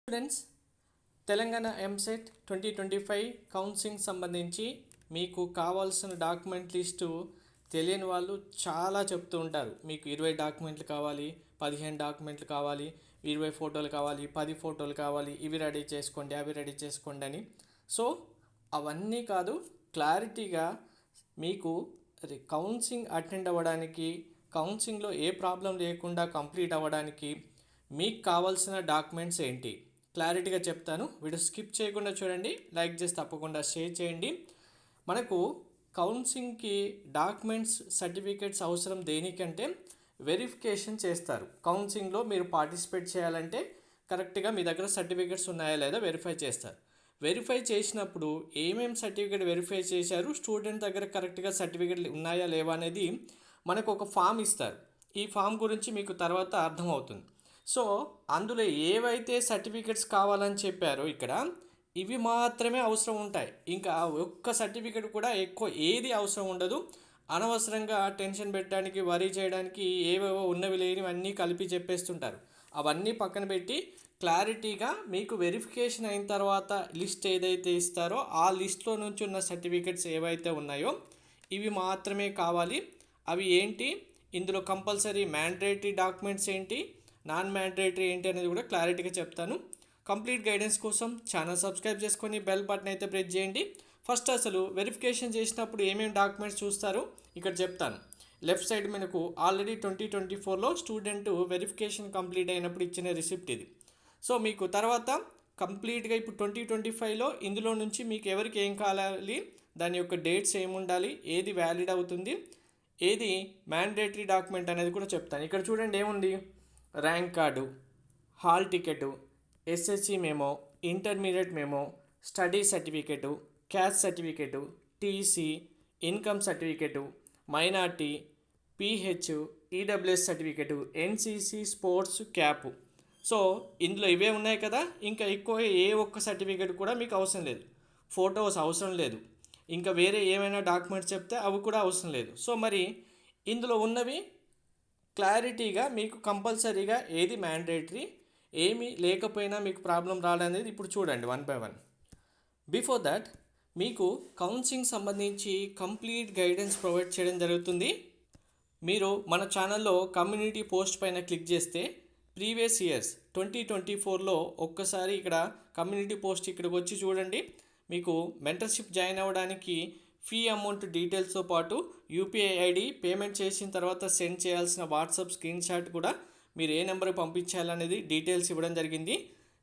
Students, Telangana EAMCET 2025 counselling సంబంధించి మీకు కావాల్సిన డాక్యుమెంట్ లిస్టు తెలియని వాళ్ళు చాలా చెప్తూ ఉంటారు. మీకు 20 డాక్యుమెంట్లు కావాలి, 15 డాక్యుమెంట్లు కావాలి, 20 ఫోటోలు కావాలి, 10 ఫోటోలు కావాలి, ఇవి రెడీ చేసుకోండి, అవి రెడీ చేసుకోండి అని. సో అవన్నీ కాదు, క్లారిటీగా మీకు కౌన్సిలింగ్ అటెండ్ అవ్వడానికి, కౌన్సిలింగ్లో ఏ ప్రాబ్లం లేకుండా కంప్లీట్ అవ్వడానికి మీకు కావాల్సిన డాక్యుమెంట్స్ ఏంటి క్లారిటీగా చెప్తాను. వీడియో స్కిప్ చేయకుండా చూడండి, లైక్ చేసి తప్పకుండా షేర్ చేయండి. మనకు కౌన్సిలింగ్కి డాక్యుమెంట్స్, సర్టిఫికేట్స్ అవసరం దేనికంటే వెరిఫికేషన్ చేస్తారు. కౌన్సిలింగ్లో మీరు పార్టిసిపేట్ చేయాలంటే కరెక్ట్గా మీ దగ్గర సర్టిఫికేట్స్ ఉన్నాయా లేదా వెరిఫై చేస్తారు. వెరిఫై చేసినప్పుడు ఏమేమి సర్టిఫికేట్ వెరిఫై చేశారు, స్టూడెంట్ దగ్గర కరెక్ట్గా సర్టిఫికేట్లు ఉన్నాయా లేవా అనేది మనకు ఒక ఫామ్ ఇస్తారు. ఈ ఫామ్ గురించి మీకు తర్వాత అర్థమవుతుంది. సో అందులో ఏవైతే సర్టిఫికెట్స్ కావాలని చెప్పారో ఇక్కడ ఇవి మాత్రమే అవసరం ఉంటాయి. ఇంకా ఒక్క సర్టిఫికెట్ కూడా ఎక్కువ ఏది అవసరం ఉండదు. అనవసరంగా టెన్షన్ పెట్టడానికి, వరీ చేయడానికి ఏవేవో ఉన్నవి లేనివన్నీ కలిపి చెప్పేస్తుంటారు. అవన్నీ పక్కన పెట్టి క్లారిటీగా మీకు వెరిఫికేషన్ అయిన తర్వాత లిస్ట్ ఏదైతే ఇస్తారో ఆ లిస్ట్లో నుంచి ఉన్న సర్టిఫికెట్స్ ఏవైతే ఉన్నాయో ఇవి మాత్రమే కావాలి. అవి ఏంటి, ఇందులో కంపల్సరీ మ్యాండేటరీ డాక్యుమెంట్స్ ఏంటి, నాన్ మ్యాండేటరీ ఏంటి అనేది కూడా క్లారిటీగా చెప్తాను. కంప్లీట్ గైడెన్స్ కోసం ఛానల్ సబ్స్క్రైబ్ చేసుకొని బెల్ బటన్ అయితే ప్రెస్ చేయండి. ఫస్ట్ అసలు వెరిఫికేషన్ చేసినప్పుడు ఏమేమి డాక్యుమెంట్స్ చూస్తారో ఇక్కడ చెప్తాను. లెఫ్ట్ సైడ్ మనకు ఆల్రెడీ 2024లో స్టూడెంట్ వెరిఫికేషన్ కంప్లీట్ అయినప్పుడు ఇచ్చిన రిసిప్ట్ ఇది. సో మీకు తర్వాత కంప్లీట్గా ఇప్పుడు 2025లో ఇందులో నుంచి మీకు ఎవరికి ఏం కావాలి, దాని యొక్క డేట్స్ ఏముండాలి, ఏది వ్యాలిడ్ అవుతుంది, ఏది మ్యాండేటరీ డాక్యుమెంట్ అనేది కూడా చెప్తాను. ఇక్కడ చూడండి ఏముంది, rank card, hall ticket, SSC memo, intermediate memo, study certificate, caste certificate, TC, income certificate, minority, pH, EWS certificate, NCC sports cap. So ఇందులో ఇవే ఉన్నాయి కదా, ఇంకా ఎక్కువ ఏ ఒక్క సర్టిఫికెట్ కూడా మీకు అవసరం లేదు. ఫొటోస్ అవసరం లేదు, ఇంకా వేరే ఏమైనా డాక్యుమెంట్స్ చెప్తే అవి కూడా అవసరం లేదు. సో మరి ఇందులో ఉన్నవి క్లారిటీగా మీకు కంపల్సరీగా ఏది మ్యాండేటరీ, ఏమి లేకపోయినా మీకు ప్రాబ్లం రాదనేది ఇప్పుడు చూడండి one by one. Before that మీకు కౌన్సిలింగ్ సంబంధించి కంప్లీట్ గైడెన్స్ ప్రొవైడ్ చేయడం జరుగుతుంది. మీరు మన ఛానల్లో కమ్యూనిటీ పోస్ట్ పైన క్లిక్ చేస్తే ప్రీవియస్ ఇయర్స్ 2024లో ఒక్కసారి ఇక్కడ కమ్యూనిటీ పోస్ట్ ఇక్కడికి వచ్చి చూడండి. మీకు మెంటర్షిప్ జాయిన్ అవ్వడానికి ఫీ అమౌంట్ డీటెయిల్స్తో పాటు యూపీఐ ఐడి, పేమెంట్ చేసిన తర్వాత సెండ్ చేయాల్సిన వాట్సాప్ స్క్రీన్ షాట్ కూడా మీరు ఏ నెంబర్కి పంపించాలనేది డీటెయిల్స్ ఇవ్వడం జరిగింది.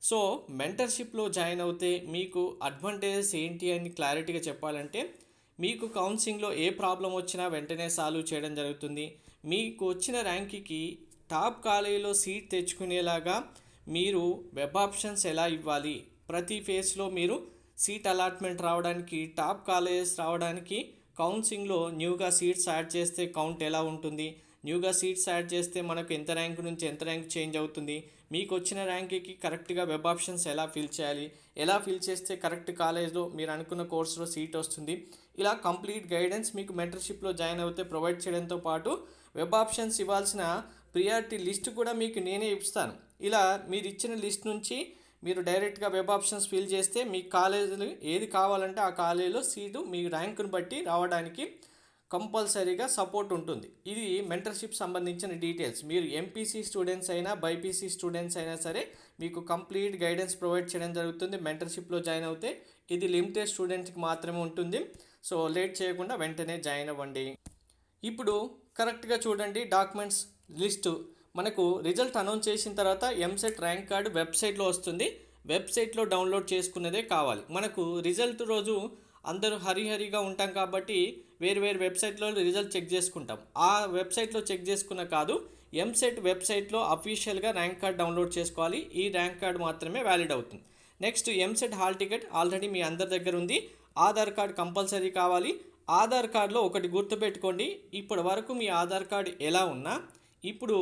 సో మెంటర్షిప్లో జాయిన్ అవుతే మీకు అడ్వాంటేజెస్ ఏంటి అని క్లారిటీగా చెప్పాలంటే, మీకు కౌన్సిలింగ్లో ఏ ప్రాబ్లం వచ్చినా వెంటనే సాల్వ్ చేయడం జరుగుతుంది. మీకు వచ్చిన ర్యాంక్కి టాప్ కాలేజీలో సీట్ తెచ్చుకునేలాగా మీరు వెబ్ ఆప్షన్స్ ఎలా ఇవ్వాలి, ప్రతి ఫేజ్లో మీరు సీట్ అలాట్మెంట్ రావడానికి, టాప్ కాలేజెస్ రావడానికి, కౌన్సిలింగ్లో న్యూగా సీట్స్ యాడ్ చేస్తే కౌంట్ ఎలా ఉంటుంది, న్యూగా సీట్స్ యాడ్ చేస్తే మనకు ఎంత ర్యాంక్ నుంచి ఎంత ర్యాంక్ చేంజ్ అవుతుంది, మీకు వచ్చిన ర్యాంక్కి కరెక్ట్గా వెబ్ ఆప్షన్స్ ఎలా ఫిల్ చేయాలి, ఎలా ఫిల్ చేస్తే కరెక్ట్ కాలేజ్లో మీరు అనుకున్న కోర్సులో సీట్ వస్తుంది, ఇలా కంప్లీట్ గైడెన్స్ మీకు మెంటర్షిప్లో జాయిన్ అవుతే ప్రొవైడ్ చేయడంతో పాటు వెబ్ ఆప్షన్స్ ఇవ్వాల్సిన ప్రియారిటీ లిస్ట్ కూడా మీకు నేనే ఇస్తాను. ఇలా మీరు ఇచ్చిన లిస్ట్ నుంచి మీరు డైరెక్ట్గా వెబ్ ఆప్షన్స్ ఫిల్ చేస్తే మీ కాలేజీలు ఏది కావాలంటే ఆ కాలేజీలో సీటు మీ ర్యాంకును బట్టి రావడానికి కంపల్సరీగా సపోర్ట్ ఉంటుంది. ఇది మెంటర్షిప్ సంబంధించిన డీటెయిల్స్. మీరు ఎంపీసీ స్టూడెంట్స్ అయినా, బైపీసీ స్టూడెంట్స్ అయినా సరే మీకు కంప్లీట్ గైడెన్స్ ప్రొవైడ్ చేయడం జరుగుతుంది. మెంటర్షిప్లో జాయిన్ అవుతే ఇది లిమిటెడ్ స్టూడెంట్స్కి మాత్రమే ఉంటుంది. సో లేట్ చేయకుండా వెంటనే జాయిన్ అవ్వండి. ఇప్పుడు కరెక్ట్గా చూడండి, డాక్యుమెంట్స్ లిస్టు మనకు రిజల్ట్ అనౌన్స్ చేసిన తర్వాత ఎంసెట్ ర్యాంక్ కార్డు వెబ్సైట్లో వస్తుంది. వెబ్సైట్లో డౌన్లోడ్ చేసుకున్నదే కావాలి. మనకు రిజల్ట్ రోజు అందరూ హరిహరిగా ఉంటాం కాబట్టి వేరు వెబ్సైట్లో రిజల్ట్ చెక్ చేసుకుంటాం. ఆ వెబ్సైట్లో చెక్ చేసుకున్న కాదు, ఎంసెట్ వెబ్సైట్లో అఫీషియల్గా ర్యాంక్ కార్డ్ డౌన్లోడ్ చేసుకోవాలి. ఈ ర్యాంక్ కార్డ్ మాత్రమే వ్యాలిడ్ అవుతుంది. Next EAMCET hall ticket already మీ అందరి దగ్గర ఉంది. ఆధార్ కార్డ్ కంపల్సరీ కావాలి. ఆధార్ కార్డులో ఒకటి గుర్తుపెట్టుకోండి, ఇప్పటి వరకు మీ ఆధార్ కార్డు ఎలా ఉన్నా ఇప్పుడు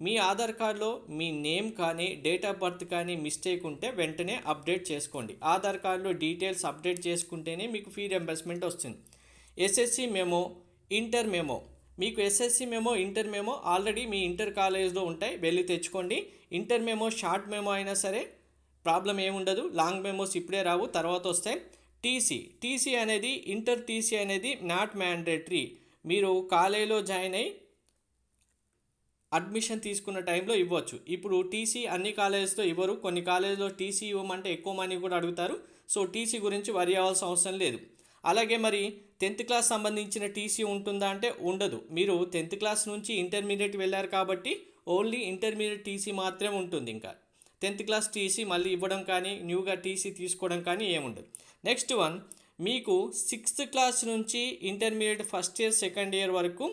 మీ ఆధార్ కార్డులో మీ నేమ్ కానీ డేట్ ఆఫ్ బర్త్ కానీ మిస్టేక్ ఉంటే వెంటనే అప్డేట్ చేసుకోండి. ఆధార్ కార్డులో డీటెయిల్స్ అప్డేట్ చేసుకుంటేనే మీకు ఫీ రింబర్స్మెంట్ వస్తుంది. ఎస్ఎస్సి మెమో, ఇంటర్ మెమో, మీకు SSC memo, inter memo already మీ ఇంటర్ కాలేజ్లో ఉంటాయి, వెళ్ళి తెచ్చుకోండి. ఇంటర్ మెమో షార్ట్ మెమో అయినా సరే ప్రాబ్లం ఏముండదు. లాంగ్ మెమోస్ ఇప్పుడే రావు, తర్వాత వస్తాయి. టీసీ అనేది ఇంటర్ టీసీ అనేది నాట్ మ్యాండేటరీ. మీరు కాలేజీలో జాయిన్ అయ్యి అడ్మిషన్ తీసుకున్న టైంలో ఇవ్వచ్చు. ఇప్పుడు టీసీ అన్ని కాలేజెస్లో ఇవ్వరు, కొన్ని కాలేజీలో టీసీ ఇవ్వమంటే ఎక్కువ మనీ కూడా అడుగుతారు. సో టీసీ గురించి వరి అవ్వాల్సిన అవసరం లేదు. అలాగే మరి 10th క్లాస్ సంబంధించిన టీసీ ఉంటుందా అంటే ఉండదు. మీరు 10th క్లాస్ నుంచి ఇంటర్మీడియట్ వెళ్ళారు కాబట్టి ఓన్లీ ఇంటర్మీడియట్ టీసీ మాత్రమే ఉంటుంది. ఇంకా 10th క్లాస్ టీసీ మళ్ళీ ఇవ్వడం కానీ న్యూగా టీసీ తీసుకోవడం కానీ ఏముండదు. నెక్స్ట్ వన్, మీకు 6th క్లాస్ నుంచి intermediate first year second year వరకు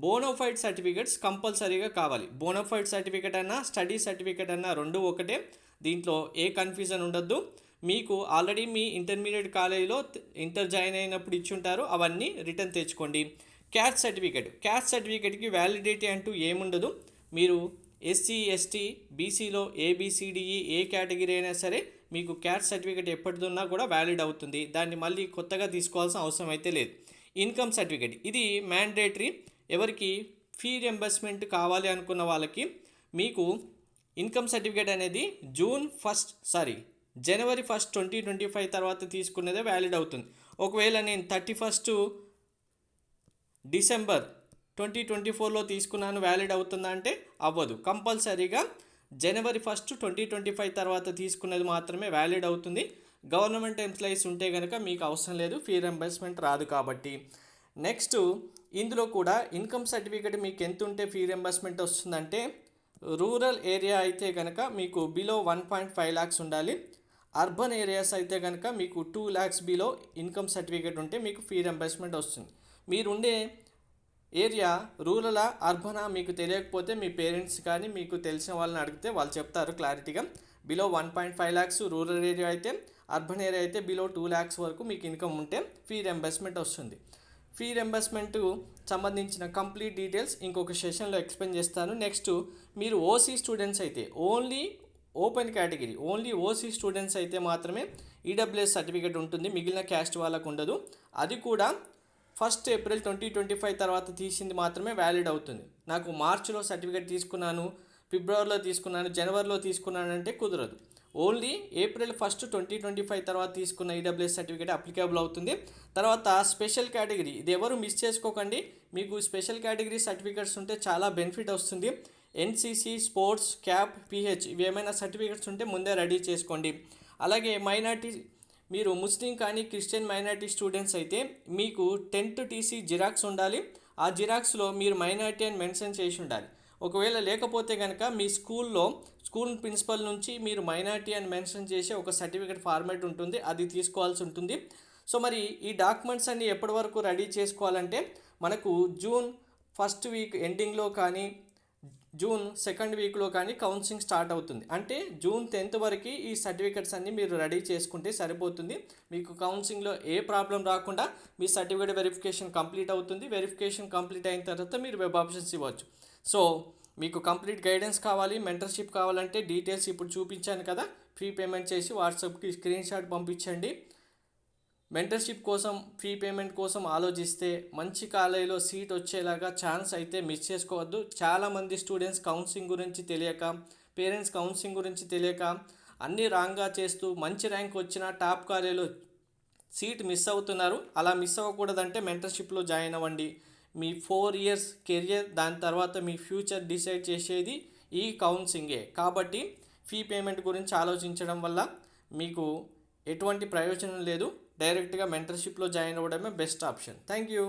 బోనోఫైడ్ సర్టిఫికెట్స్ కంపల్సరీగా కావాలి. బోనోఫైడ్ సర్టిఫికెట్ అన్నా స్టడీ సర్టిఫికెట్ అన్నా రెండు ఒకటే, దీంట్లో ఏ కన్ఫ్యూజన్ ఉండొద్దు. మీకు ఆల్రెడీ మీ ఇంటర్మీడియట్ కాలేజీలో ఇంటర్ జాయిన్ అయినప్పుడు ఇచ్చుంటారు, అవన్నీ రిటర్న్ తెచ్చుకోండి. క్యాస్ట్ సర్టిఫికెట్కి వ్యాలిడిటీ అంటూ ఏముండదు. మీరు ఎస్సీ ఎస్టీ బీసీలో ఏబిసిడిఈ ఏ కేటగిరీ అయినా సరే మీకు క్యాస్ట్ సర్టిఫికెట్ ఎప్పటిదున్నా కూడా వ్యాలిడ్ అవుతుంది. దాన్ని మళ్ళీ కొత్తగా తీసుకోవాల్సిన అవసరం అయితే లేదు. ఇన్కమ్ సర్టిఫికెట్ ఇది మ్యాండేటరీ. ఎవరికి ఫీ రింబర్స్మెంట్ కావాలి అనుకున్న వాళ్ళకి మీకు ఇన్కమ్ సర్టిఫికేట్ అనేది జనవరి 1, 2025 తర్వాత తీసుకునేదే వ్యాలిడ్ అవుతుంది. ఒకవేళ నేను 31 డిసెంబర్ 2024లో తీసుకున్నాను, వ్యాలిడ్ అవుతుందా అంటే అవ్వదు. కంపల్సరీగా జనవరి 1, 2025 తర్వాత తీసుకునేది మాత్రమే వ్యాలిడ్ అవుతుంది. గవర్నమెంట్ ఎంప్లాయీస్ ఉంటే కనుక మీకు అవసరం లేదు, ఫీ రింబర్స్మెంట్ రాదు కాబట్టి. నెక్స్ట్, ఇందులో కూడా ఇన్కమ్ సర్టిఫికేట్ మీకు ఎంత ఉంటే ఫీ రింబర్స్మెంట్ వస్తుందంటే, రూరల్ ఏరియా అయితే కనుక మీకు బిలో 1.5 lakhs ఉండాలి. అర్బన్ ఏరియాస్ అయితే కనుక మీకు 2 lakhs బిలో ఇన్కమ్ సర్టిఫికేట్ ఉంటే మీకు ఫీ రింబర్స్మెంట్ వస్తుంది. మీరుండే ఏరియా రూరలా అర్బనా మీకు తెలియకపోతే మీ పేరెంట్స్ కానీ మీకు తెలిసిన వాళ్ళని అడిగితే వాళ్ళు చెప్తారు క్లారిటీగా. బిలో 1.5 lakhs రూరల్ ఏరియా అయితే, అర్బన్ ఏరియా అయితే బిలో 2 lakhs వరకు మీకు ఇన్కమ్ ఉంటే ఫీ రింబర్స్మెంట్ వస్తుంది. ఫీ రింబర్స్మెంట్ సంబంధించిన కంప్లీట్ డీటెయిల్స్ ఇంకొక సెషన్లో ఎక్స్ప్లెయిన్ చేస్తాను. నెక్స్ట్, మీరు ఓసీ స్టూడెంట్స్ అయితే only open category, only OC students అయితే మాత్రమే ఈడబ్ల్యూఎస్ సర్టిఫికేట్ ఉంటుంది, మిగిలిన క్యాస్ట్ వాళ్ళకు ఉండదు. అది కూడా 1 ఏప్రిల్ 2025 తర్వాత తీసింది మాత్రమే వ్యాలిడ్ అవుతుంది. నాకు మార్చిలో సర్టిఫికేట్ తీసుకున్నాను, ఫిబ్రవరిలో తీసుకున్నాను, జనవరిలో తీసుకున్నాను అంటే కుదరదు. ఓన్లీ ఏప్రిల్ 1, 2025 తర్వాత తీసుకున్న ఈడబ్ల్యూఎస్ సర్టిఫికేట్ అప్లికేబుల్ అవుతుంది. తర్వాత స్పెషల్ కేటగిరీ, ఇది ఎవరు మిస్ చేసుకోకండి. మీకు స్పెషల్ కేటగిరీ సర్టిఫికేట్స్ ఉంటే చాలా బెనిఫిట్ వస్తుంది. ఎన్సీసీ, స్పోర్ట్స్, క్యాప్, పిహెచ్ ఇవి ఏమైనా సర్టిఫికేట్స్ ఉంటే ముందే రెడీ చేసుకోండి. అలాగే మైనార్టీ, మీరు ముస్లిం కానీ క్రిస్టియన్ మైనార్టీ స్టూడెంట్స్ అయితే మీకు 10th టీసీ జిరాక్స్ ఉండాలి. ఆ జిరాక్స్లో మీరు మైనార్టీ అని మెన్షన్ చేసి ఉండాలి. ఒకవేళ లేకపోతే కనుక మీ స్కూల్ ప్రిన్సిపల్ నుంచి మీరు మైనార్టీ అని మెన్షన్ చేసి ఒక సర్టిఫికేట్ ఫార్మాట్ ఉంటుంది, అది తీసుకోవాల్సి ఉంటుంది. సో మరి ఈ డాక్యుమెంట్స్ అన్ని ఎప్పటి వరకు రెడీ చేసుకోవాలంటే, మనకు జూన్ 1st వీక్ ఎండింగ్లో కానీ జూన్ 2nd వీక్లో కానీ కౌన్సిలింగ్ స్టార్ట్ అవుతుంది. అంటే జూన్ 10th వరకు ఈ సర్టిఫికెట్స్ అన్నీ మీరు రెడీ చేసుకుంటే సరిపోతుంది. మీకు కౌన్సిలింగ్లో ఏ ప్రాబ్లం రాకుండా మీ సర్టిఫికేట్ వెరిఫికేషన్ కంప్లీట్ అవుతుంది. వెరిఫికేషన్ కంప్లీట్ అయిన తర్వాత మీరు వెబ్ ఆప్షన్స్ ఇవ్వచ్చు. సో మీకు కంప్లీట్ గైడెన్స్ కావాలి, మెంటర్షిప్ కావాలంటే డీటెయిల్స్ ఇప్పుడు చూపించాను కదా, ఫీ పేమెంట్ చేసి వాట్సాప్కి స్క్రీన్ షాట్ పంపించండి. మెంటర్షిప్ కోసం, ఫీ పేమెంట్ కోసం ఆలోచిస్తే మంచి కాలేజీలో సీట్ వచ్చేలాగా ఛాన్స్ అయితే మిస్ చేసుకోవద్దు. చాలామంది స్టూడెంట్స్ కౌన్సిలింగ్ గురించి తెలియక, పేరెంట్స్ కౌన్సిలింగ్ గురించి తెలియక అన్నీ రాంగ్గా చేస్తూ మంచి ర్యాంక్ వచ్చిన టాప్ కాలేజీలో సీట్ మిస్ అవుతున్నారు. అలా మిస్ అవ్వకూడదంటే మెంటర్షిప్లో జాయిన్ అవ్వండి. మీ 4 years కెరియర్, దాని తర్వాత మీ ఫ్యూచర్ డిసైడ్ చేసేది ఈ కౌన్సిలింగే. కాబట్టి ఫీ పేమెంట్ గురించి ఆలోచించడం వల్ల మీకు ఎటువంటి ప్రయోజనం లేదు. డైరెక్ట్గా మెంటర్షిప్లో జాయిన్ అవ్వడమే బెస్ట్ ఆప్షన్. Thank you.